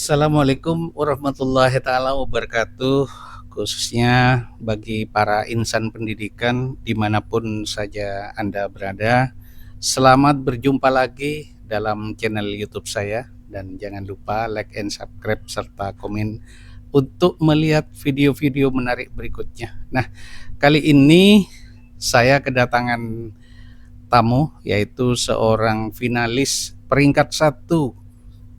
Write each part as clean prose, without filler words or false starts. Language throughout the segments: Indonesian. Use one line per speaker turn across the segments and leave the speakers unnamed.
Assalamualaikum warahmatullahi taala wabarakatuh, khususnya bagi para insan pendidikan dimanapun saja Anda berada. Selamat berjumpa lagi dalam channel YouTube saya dan jangan lupa like and subscribe serta komen untuk melihat video-video menarik berikutnya. Nah, kali ini saya kedatangan tamu yaitu seorang finalis peringkat 1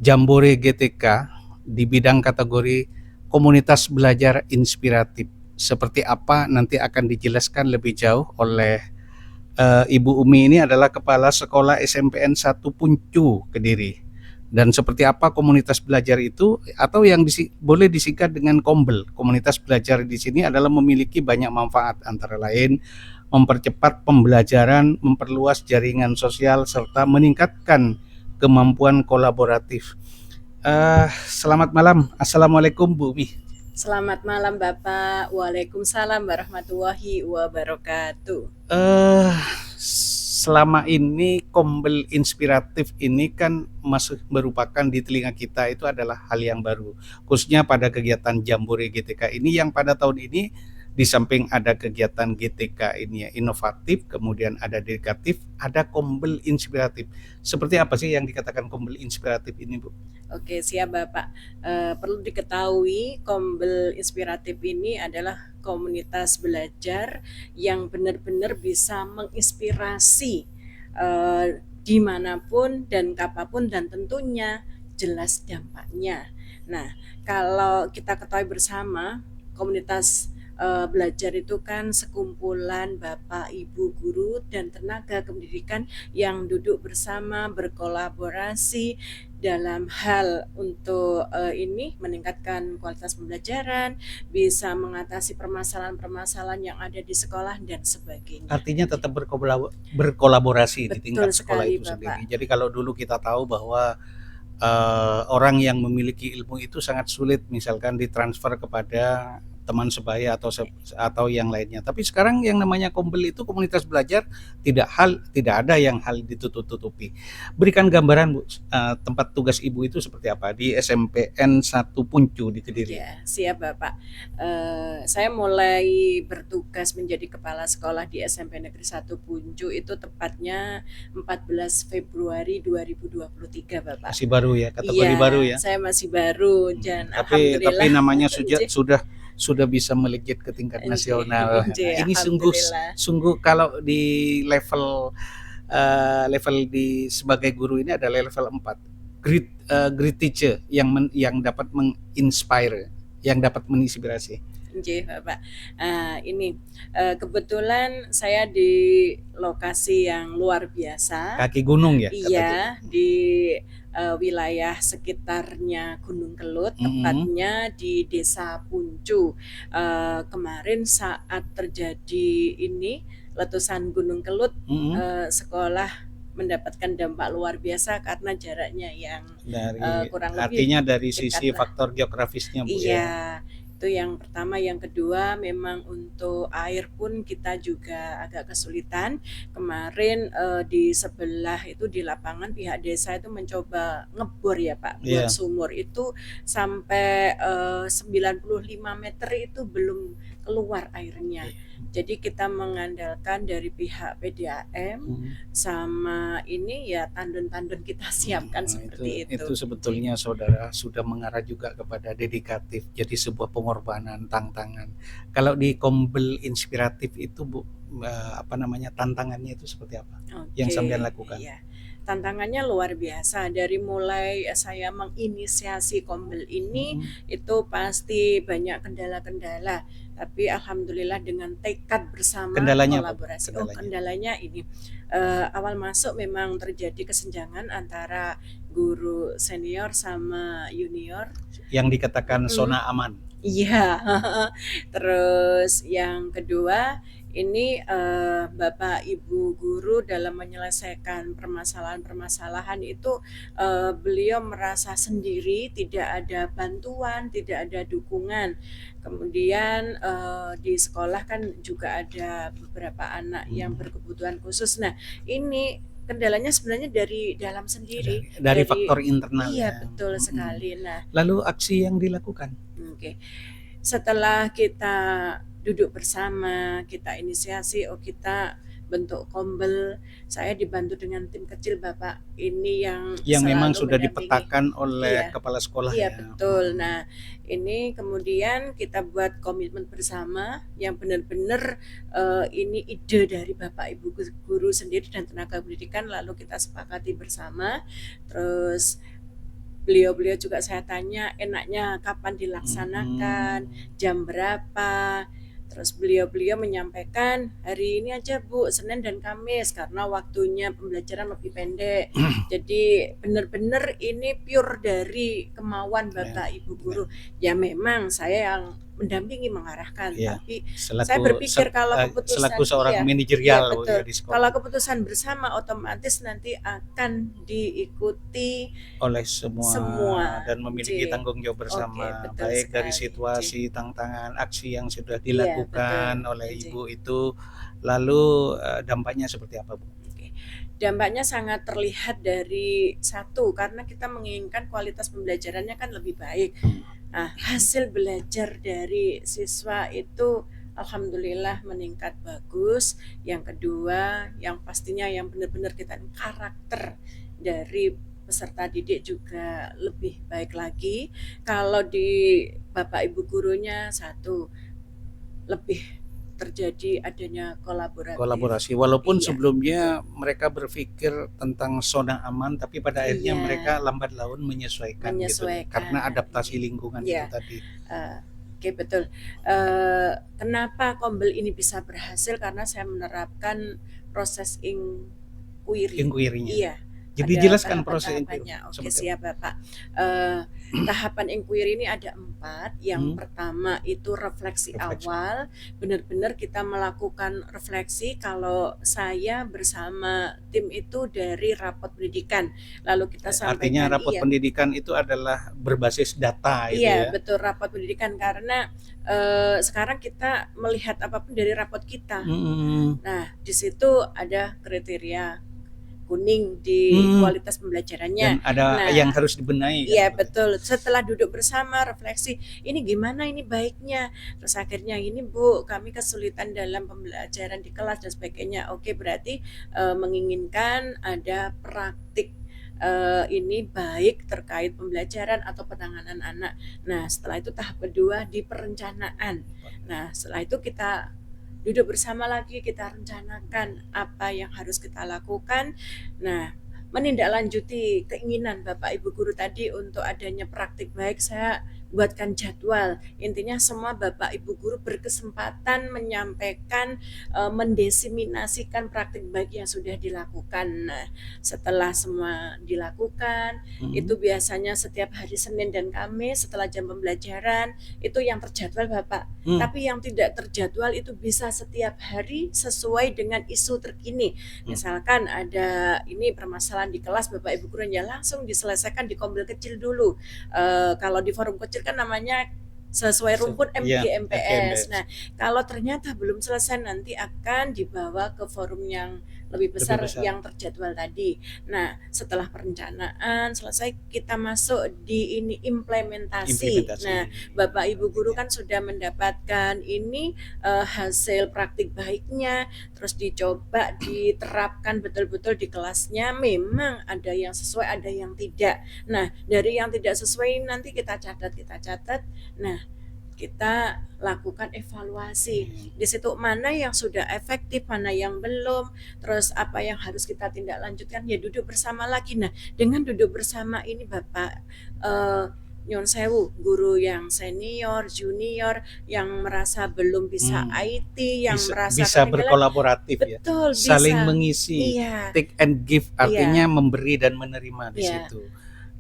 Jambore GTK di bidang kategori komunitas belajar inspiratif. Seperti apa nanti akan dijelaskan lebih jauh oleh Ibu Umi. Ini adalah Kepala Sekolah SMPN 1 Puncu Kediri. Dan seperti apa komunitas belajar itu, atau yang boleh disingkat dengan Kombel. Komunitas belajar di sini adalah memiliki banyak manfaat, antara lain mempercepat pembelajaran, memperluas jaringan sosial, serta meningkatkan kemampuan kolaboratif. Selamat malam. Assalamualaikum Bu Umi.
Selamat malam Bapak. Waalaikumsalam warahmatullahi wabarakatuh.
Selama ini Kombel inspiratif ini kan masih merupakan di telinga kita itu adalah hal yang baru, khususnya pada kegiatan Jambore GTK ini yang pada tahun ini di samping ada kegiatan GTK ini ya inovatif, kemudian ada dedikatif, ada Kombel inspiratif. Seperti apa sih yang dikatakan Kombel inspiratif ini, Bu?
Oke, siap Bapak. Perlu diketahui Kombel inspiratif ini adalah komunitas belajar yang benar-benar bisa menginspirasi dimanapun dan kapanpun, dan tentunya jelas dampaknya. Nah, kalau kita ketahui bersama, komunitas belajar itu kan sekumpulan Bapak, Ibu, guru, dan tenaga pendidikan yang duduk bersama berkolaborasi dalam hal untuk ini meningkatkan kualitas pembelajaran, bisa mengatasi permasalahan-permasalahan yang ada di sekolah dan sebagainya.
Artinya tetap berkolaborasi di tingkat
Betul
sekolah
sekali,
itu sendiri.
Bapak.
Jadi kalau dulu kita tahu bahwa orang yang memiliki ilmu itu sangat sulit misalkan ditransfer kepada teman sebaya atau yang lainnya. Tapi sekarang yang namanya Kombel itu komunitas belajar tidak ada yang hal ditutup-tutupi. Berikan gambaran Bu, tempat tugas Ibu itu seperti apa di SMPN 1 Puncu di Kediri.
Ya, siap Bapak. Saya mulai bertugas menjadi kepala sekolah di SMP Negeri 1 Puncu itu tepatnya 14 Februari 2023 Bapak.
Masih baru ya, kategori baru ya.
Saya masih baru dan
Tapi
alhamdulillah.
namanya sudah bisa melejit ke tingkat nasional. Nah, ini sungguh kalau di level di sebagai guru ini adalah level 4. Great teacher yang dapat menginspire, yang dapat menginspirasi.
Bapak. Ini kebetulan saya di lokasi yang luar biasa.
Kaki gunung ya?
Iya, di wilayah sekitarnya Gunung Kelut, tepatnya di Desa Puncu. Kemarin saat terjadi ini letusan Gunung Kelut, sekolah mendapatkan dampak luar biasa karena jaraknya yang kurang lebih.
Artinya dari sisi faktor geografisnya, Bu.
Iya, itu yang pertama. Yang kedua, memang untuk air pun kita juga agak kesulitan. Kemarin di sebelah itu di lapangan pihak desa itu mencoba ngebor ya Pak, buat sumur itu sampai 95 meter itu belum keluar airnya. Jadi kita mengandalkan dari pihak PDAM sama ini ya tandon-tandon kita siapkan seperti itu.
Itu sebetulnya saudara sudah mengarah juga kepada dedikatif, jadi sebuah pengorbanan, tantangan. Kalau di Kombel inspiratif itu Bu, tantangannya itu seperti apa yang sampean lakukan?
Iya. Tantangannya luar biasa. Dari mulai saya menginisiasi Kombel ini itu pasti banyak kendala-kendala. Tapi alhamdulillah dengan tekad bersama kolaborasi. Kendalanya ini awal masuk memang terjadi kesenjangan antara guru senior sama junior.
Yang dikatakan zona aman.
Iya. Terus yang kedua ini Bapak Ibu guru dalam menyelesaikan permasalahan-permasalahan itu beliau merasa sendiri, tidak ada bantuan, tidak ada dukungan. Kemudian di sekolah kan juga ada beberapa anak yang berkebutuhan khusus. Nah, ini Kendalanya sebenarnya dari dalam sendiri,
Dari faktor internal
iya
ya.
betul sekali. Nah,
Lalu aksi yang dilakukan?
oke. Setelah kita duduk bersama, kita inisiasi, oh kita bentuk kombel, saya dibantu dengan tim kecil Bapak ini yang
Yang memang
selalu
sudah
mendampingi.
dipetakan oleh
Iya,
kepala sekolah
iya
ya.
betul. Nah, ini kemudian kita buat komitmen bersama yang benar-benar ini ide dari Bapak Ibu guru sendiri dan tenaga pendidikan, lalu kita sepakati bersama. Terus beliau-beliau juga saya tanya enaknya kapan dilaksanakan, jam berapa. Terus beliau-beliau menyampaikan hari ini aja Bu, Senin dan Kamis karena waktunya pembelajaran lebih pendek. Jadi benar-benar ini pure dari kemauan Bapak Ibu guru. Ya memang saya yang mendampingi mengarahkan,
Iya.
tapi saya
Selaku
berpikir kalau keputusan
selaku seorang
iya
manajerial
betul.
ya di
Kalau
sekolah
keputusan bersama otomatis nanti akan diikuti
oleh semua dan memiliki
J.
tanggung jawab
Oke,
bersama,
betul
baik dari
sekali,
situasi, tantangan, aksi yang sudah
Iya,
dilakukan
betul,
oleh
J.
Ibu itu, lalu dampaknya seperti apa Bu?
Oke. Dampaknya sangat terlihat dari satu, karena kita menginginkan kualitas pembelajarannya kan lebih baik. Nah, hasil belajar dari siswa itu alhamdulillah meningkat bagus. Yang kedua, yang pastinya yang benar-benar kita karakter dari peserta didik juga lebih baik lagi. Kalau di Bapak Ibu gurunya satu, lebih terjadi adanya
Kolaborasi, walaupun
Iya,
sebelumnya
betul.
mereka berpikir tentang zona aman, tapi pada akhirnya
Iya.
mereka lambat laun menyesuaikan gitu, karena adaptasi lingkungan
Iya.
itu tadi.
Oke betul. Kenapa kombel ini bisa berhasil? Karena saya menerapkan proses inquiry.
Inquiry-nya.
Iya.
Jadi
Ada
jelaskan proses inquiry.
tahapan-tahapannya. Oke
Seperti
siap Bapak. Tahapan inquiry ini ada 4. Yang pertama itu refleksi awal. Benar-benar kita melakukan refleksi kalau saya bersama tim itu dari rapot pendidikan. Lalu kita sampaikan.
Artinya rapot pendidikan itu adalah berbasis data itu
Iya,
ya.
betul rapot pendidikan karena sekarang kita melihat apapun dari rapot kita. Nah, di situ ada kriteria kuning di kualitas pembelajarannya.
Dan ada yang harus dibenahi.
Iya betul. Setelah duduk bersama refleksi, ini gimana ini baiknya. Terus akhirnya ini Bu, kami kesulitan dalam pembelajaran di kelas dan sebagainya. Oke, berarti menginginkan ada praktik ini baik terkait pembelajaran atau penanganan anak. Nah, setelah itu tahap kedua di perencanaan. Nah, setelah itu kita duduk bersama lagi, kita rencanakan apa yang harus kita lakukan. Nah, menindaklanjuti keinginan Bapak Ibu guru tadi untuk adanya praktik baik, saya buatkan jadwal. Intinya semua Bapak Ibu guru berkesempatan menyampaikan, mendesiminasikan praktik baik yang sudah dilakukan. Nah, setelah semua dilakukan, itu biasanya setiap hari Senin dan Kamis setelah jam pembelajaran, itu yang terjadwal Bapak. Tapi yang tidak terjadwal itu bisa setiap hari sesuai dengan isu terkini. Misalkan ada ini permasalahan di kelas Bapak Ibu gurunya, langsung diselesaikan di kombel kecil dulu. Kalau di forum kecil kan namanya sesuai rumpun MGMPS. Nah, kalau ternyata belum selesai nanti akan dibawa ke forum yang lebih besar yang terjadwal tadi. Nah, setelah perencanaan selesai kita masuk di ini implementasi. Nah, Bapak Ibu guru kan sudah mendapatkan ini hasil praktik baiknya, terus dicoba diterapkan betul-betul di kelasnya. Memang ada yang sesuai, ada yang tidak. Nah, dari yang tidak sesuai nanti kita catat. Nah, kita lakukan evaluasi. Di situ mana yang sudah efektif, mana yang belum, terus apa yang harus kita tindak lanjutkan, ya duduk bersama lagi. Nah, dengan duduk bersama ini Bapak, Nyon sewu, guru yang senior, junior, yang merasa belum bisa IT, yang merasa
bisa berkolaboratif
betul,
ya, saling
bisa
mengisi,
iya.
take and give, artinya memberi dan menerima di situ.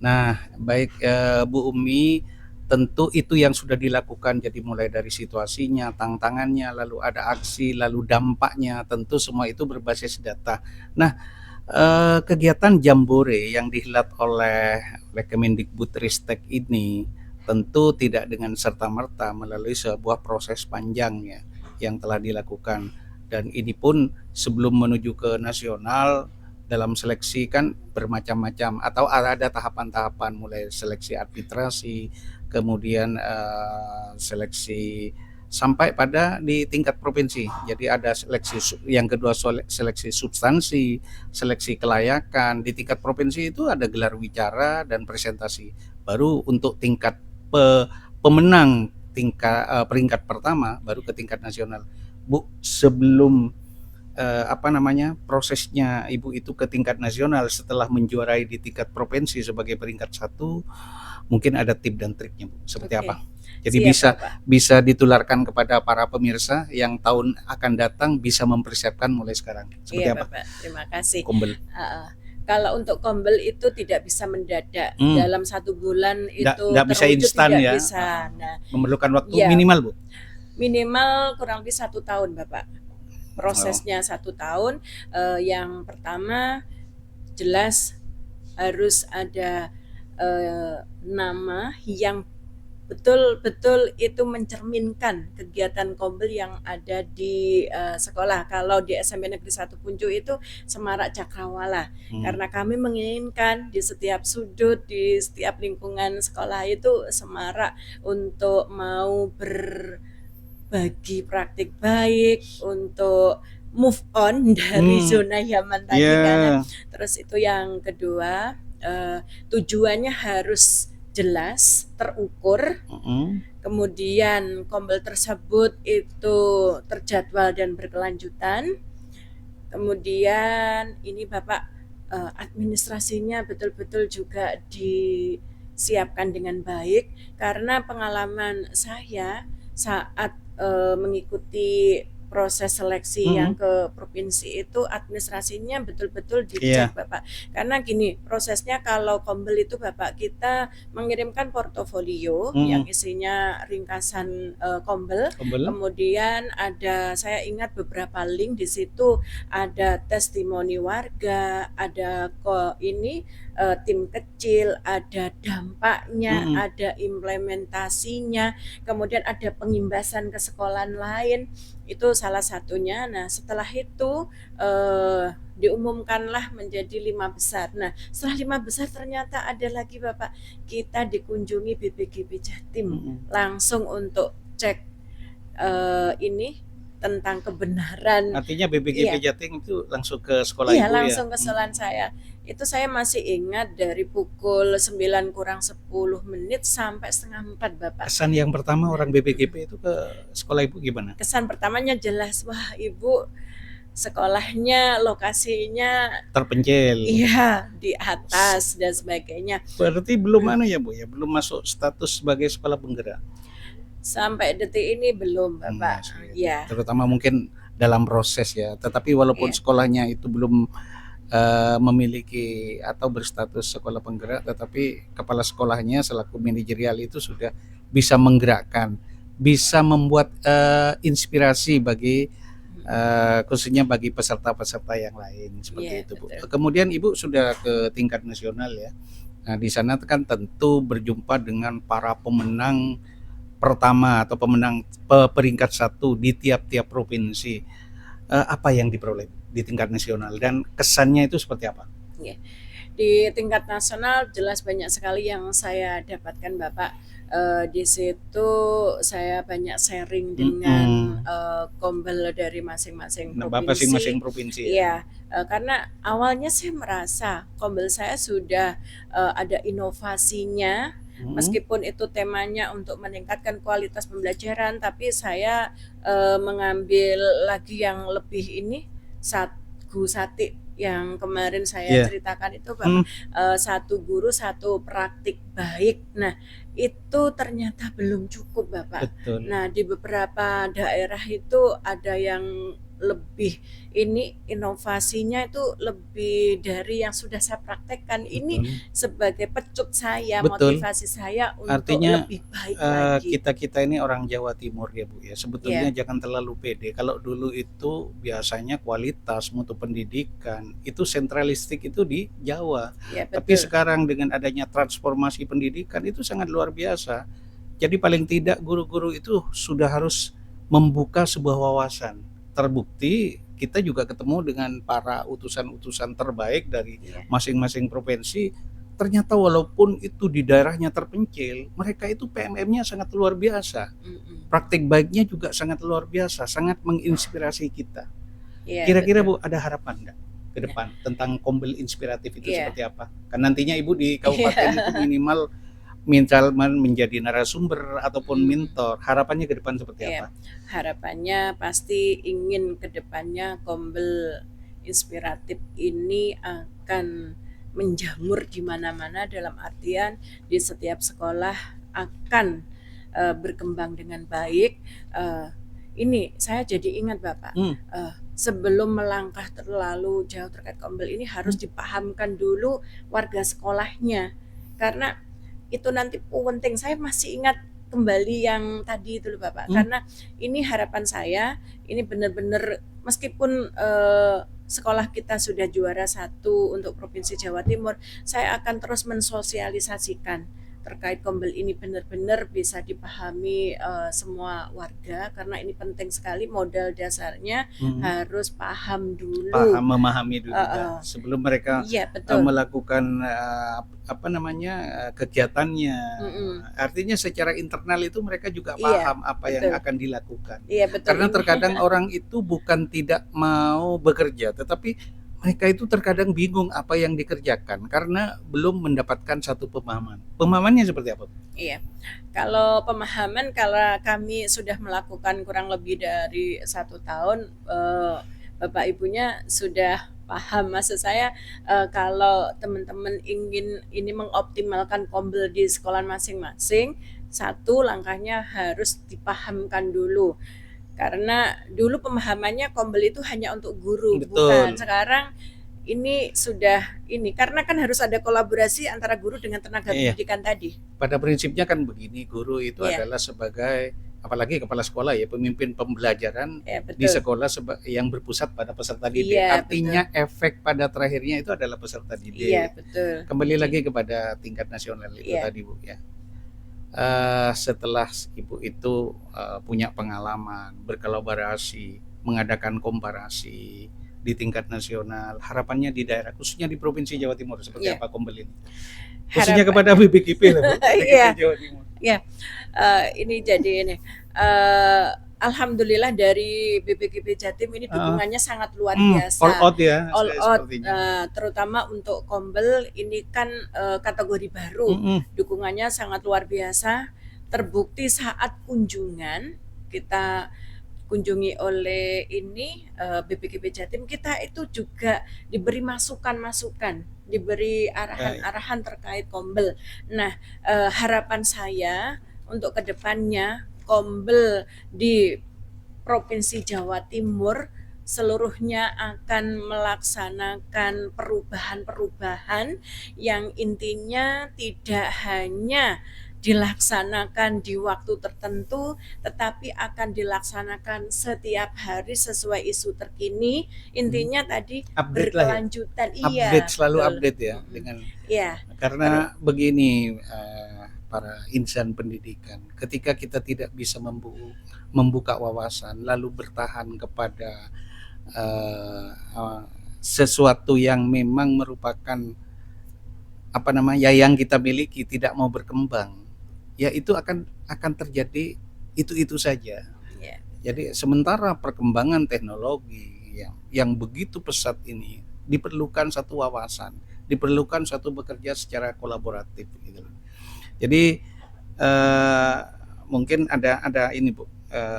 Nah, baik Bu Umi, tentu itu yang sudah dilakukan, jadi mulai dari situasinya, tantangannya, lalu ada aksi, lalu dampaknya, tentu semua itu berbasis data. Nah, kegiatan Jambore yang dihelat oleh Kemendikbudristek ini tentu tidak dengan serta-merta, melalui sebuah proses panjang ya yang telah dilakukan, dan ini pun sebelum menuju ke nasional Dalam seleksi kan bermacam-macam atau ada tahapan-tahapan mulai seleksi arbitrasi, kemudian seleksi sampai pada di tingkat provinsi. Jadi ada seleksi yang kedua seleksi substansi, seleksi kelayakan. Di tingkat provinsi itu ada gelar wicara dan presentasi. Baru untuk tingkat pemenang peringkat pertama baru ke tingkat nasional. Bu, sebelum prosesnya Ibu itu ke tingkat nasional setelah menjuarai di tingkat provinsi sebagai peringkat 1, mungkin ada tip dan triknya, Bu, seperti apa? Jadi bisa ditularkan kepada para pemirsa yang tahun akan datang bisa mempersiapkan mulai sekarang. Seperti apa?
Bapak, terima kasih.
Kombel.
Kalau untuk kombel itu tidak bisa mendadak dalam 1 bulan itu
tidak bisa instan ya.
Bisa. Nah,
memerlukan waktu minimal, Bu.
Minimal kurang lebih 1 tahun, Bapak. Prosesnya 1 tahun. Yang pertama jelas harus ada nama yang betul-betul itu mencerminkan kegiatan kombel yang ada di sekolah. Kalau di SMP Negeri 1 Puncu itu Semarak Cakrawala, karena kami menginginkan di setiap sudut, di setiap lingkungan sekolah itu semarak untuk mau berbagi praktik baik, untuk move on dari zona nyaman tadi kan. Terus itu yang kedua, tujuannya harus jelas, terukur. Kemudian kombel tersebut itu terjadwal dan berkelanjutan. Kemudian ini Bapak, administrasinya betul-betul juga disiapkan dengan baik, karena pengalaman saya saat mengikuti proses seleksi yang ke provinsi itu administrasinya betul-betul dicek, Bapak. Karena gini, prosesnya kalau kombel itu Bapak, kita mengirimkan portofolio yang isinya ringkasan kombel. Kemudian ada, saya ingat beberapa link di situ, ada testimoni warga, ada tim kecil, ada dampaknya, ada implementasinya, kemudian ada pengimbasan ke sekolahan lain. Itu salah satunya. Nah, setelah itu diumumkanlah menjadi 5 besar. Nah, setelah 5 besar ternyata ada lagi Bapak, kita dikunjungi BPGB Jatim langsung untuk cek tentang kebenaran.
Artinya BPGB Jatim itu langsung ke sekolah Ibu ya? Iya,
langsung ke sekolah saya. Itu saya masih ingat dari pukul 9 kurang 10 menit sampai setengah 4, Bapak.
Kesan yang pertama orang BPGB itu ke sekolah Ibu gimana?
Kesan pertamanya jelas, wah Ibu sekolahnya, lokasinya
terpencil.
Iya, di atas dan sebagainya.
Berarti belum ya Bu ya, belum masuk status sebagai sekolah penggerak?
Sampai detik ini belum, Bapak. Ya.
Terutama mungkin dalam proses ya, tetapi walaupun sekolahnya itu belum memiliki atau berstatus sekolah penggerak, tetapi kepala sekolahnya selaku manajerial itu sudah bisa menggerakkan, bisa membuat inspirasi bagi khususnya bagi peserta-peserta yang lain seperti itu, Bu. Kemudian Ibu sudah ke tingkat nasional ya. Nah, di sana kan tentu berjumpa dengan para pemenang pertama atau pemenang peringkat 1 di tiap-tiap provinsi. Apa yang diperoleh di tingkat nasional dan kesannya itu seperti apa?
Di tingkat nasional jelas banyak sekali yang saya dapatkan, Bapak. Di situ saya banyak sharing dengan kombel dari masing-masing
provinsi.
Iya, karena awalnya saya merasa kombel saya sudah ada inovasinya, meskipun itu temanya untuk meningkatkan kualitas pembelajaran, tapi saya mengambil lagi yang lebih Sagu Sati yang kemarin saya ceritakan itu, Bapak. 1 guru 1 praktik baik. Nah, itu ternyata belum cukup, Bapak.
Betul.
Nah, di beberapa daerah itu ada yang lebih inovasinya itu lebih dari yang sudah saya praktekkan. Ini sebagai pecut saya, motivasi saya untuk lebih baik lagi.
Kita ini orang Jawa Timur ya Bu ya, sebetulnya jangan terlalu pede. Kalau dulu itu biasanya kualitas mutu pendidikan itu sentralistik itu di Jawa, tapi sekarang dengan adanya transformasi pendidikan itu sangat luar biasa. Jadi paling tidak guru-guru itu sudah harus membuka sebuah wawasan. Terbukti kita juga ketemu dengan para utusan-utusan terbaik dari
Iya.
masing-masing provinsi. Ternyata walaupun itu di daerahnya terpencil, mereka itu PMM-nya sangat luar biasa. Praktik baiknya juga sangat luar biasa, sangat menginspirasi kita.
Iya,
Kira-kira
betul.
Bu, ada harapan nggak ke
Nah,
depan tentang Kombel inspiratif itu
iya.
seperti apa? Kan nantinya Ibu di kabupaten itu
Iya.
minimal menjadi narasumber ataupun
Mhm.
mentor. Harapannya ke depan seperti
Iya,
apa?
harapannya pasti ingin ke depannya Kombel inspiratif ini akan menjamur di mana-mana, dalam artian di setiap sekolah akan berkembang dengan baik. Ini saya jadi ingat Bapak, sebelum melangkah terlalu jauh terkait Kombel ini harus dipahamkan dulu warga sekolahnya. Karena itu nanti penting. Saya masih ingat kembali yang tadi itu loh Bapak, karena ini harapan saya, ini benar-benar meskipun sekolah kita sudah juara 1 untuk Provinsi Jawa Timur, saya akan terus mensosialisasikan terkait Kombel ini benar-benar bisa dipahami semua warga, karena ini penting sekali. Modal dasarnya harus paham dulu.
Memahami dulu sebelum mereka
Iya, betul.
melakukan kegiatannya. Artinya secara internal itu mereka juga
Iya,
paham apa yang
betul.
akan dilakukan.
Iya, betul.
Karena
Ini
terkadang orang itu bukan tidak mau bekerja, tetapi mereka itu terkadang bingung apa yang dikerjakan karena belum mendapatkan satu pemahaman. Pemahamannya seperti apa?
Iya, kalau pemahaman, kalau kami sudah melakukan kurang lebih dari 1 tahun, Bapak Ibunya sudah paham. Maksud saya kalau teman-teman ingin ini mengoptimalkan Kombel di sekolah masing-masing, 1 langkahnya harus dipahamkan dulu. Karena dulu pemahamannya Kombel itu hanya untuk guru, bukan. Sekarang ini sudah ini, karena kan harus ada kolaborasi antara guru dengan tenaga pendidikan tadi.
Pada prinsipnya kan begini, guru itu adalah sebagai, apalagi kepala sekolah ya, pemimpin pembelajaran di sekolah yang berpusat pada peserta didik. Artinya efek pada terakhirnya itu adalah peserta didik.
Iya, betul.
Kembali lagi kepada tingkat nasional itu tadi Bu ya. Setelah Ibu itu punya pengalaman, berkolaborasi, mengadakan komparasi di tingkat nasional, harapannya di daerah, khususnya di Provinsi Jawa Timur, seperti apa Kombel ini? Khususnya kepada BPKP lah Bu,
Iya.
Jawa Timur.
Iya, ini jadi ini, alhamdulillah dari BPKP Jatim ini dukungannya sangat luar biasa.
All out ya.
All out, terutama untuk Kombel ini kan kategori baru, dukungannya sangat luar biasa. Terbukti saat kunjungan kita kunjungi oleh ini BPKP Jatim, kita itu juga diberi masukan-masukan, diberi arahan-arahan terkait Kombel. Nah, harapan saya untuk kedepannya Kombel di Provinsi Jawa Timur seluruhnya akan melaksanakan perubahan-perubahan yang intinya tidak hanya dilaksanakan di waktu tertentu, tetapi akan dilaksanakan setiap hari sesuai isu terkini. Intinya tadi berkelanjutan.
Iya, update, selalu update ya dengan.
Iya.
Karena begini para insan pendidikan, ketika kita tidak bisa membuka wawasan lalu bertahan kepada sesuatu yang memang merupakan yang kita miliki, tidak mau berkembang, ya itu akan terjadi itu saja. Jadi sementara perkembangan teknologi yang begitu pesat ini, diperlukan satu wawasan, diperlukan satu bekerja secara kolaboratif gitu. Jadi mungkin ada ini Bu,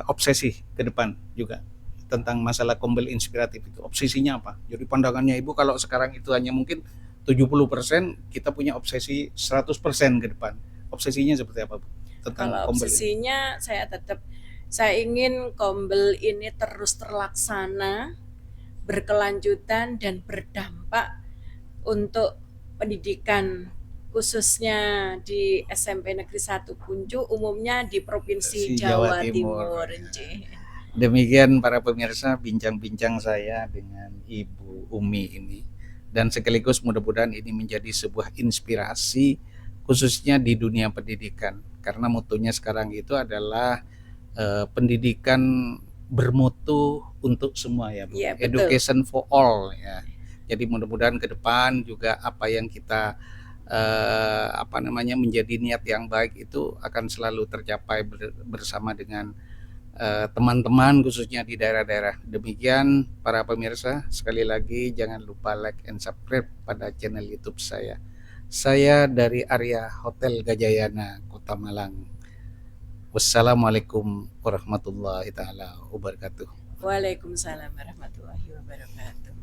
obsesi ke depan juga tentang masalah Kombel inspiratif itu. Obsesinya apa? Jadi pandangannya Ibu kalau sekarang itu hanya mungkin 70%, kita punya obsesi 100% ke depan. Obsesinya seperti apa Bu? Tentang
kalau
Kombel
obsesinya ini? Saya ingin Kombel ini terus terlaksana, berkelanjutan dan berdampak untuk pendidikan, khususnya di SMP Negeri 1 Puncu, umumnya di Provinsi Jawa Timur.
Demikian para pemirsa bincang-bincang saya dengan Ibu Umi ini, dan sekaligus mudah-mudahan ini menjadi sebuah inspirasi khususnya di dunia pendidikan, karena mutunya sekarang itu adalah pendidikan bermutu untuk semua ya Bu,
Iya, betul.
education for all ya. Jadi mudah-mudahan ke depan juga apa yang kita menjadi niat yang baik itu akan selalu tercapai bersama dengan teman-teman khususnya di daerah-daerah. Demikian para pemirsa, sekali lagi jangan lupa like and subscribe pada channel YouTube saya. Saya dari Arya Hotel Gajayana, Kota Malang. Wassalamualaikum warahmatullahi taala wabarakatuh.
Waalaikumsalam warahmatullahi wabarakatuh.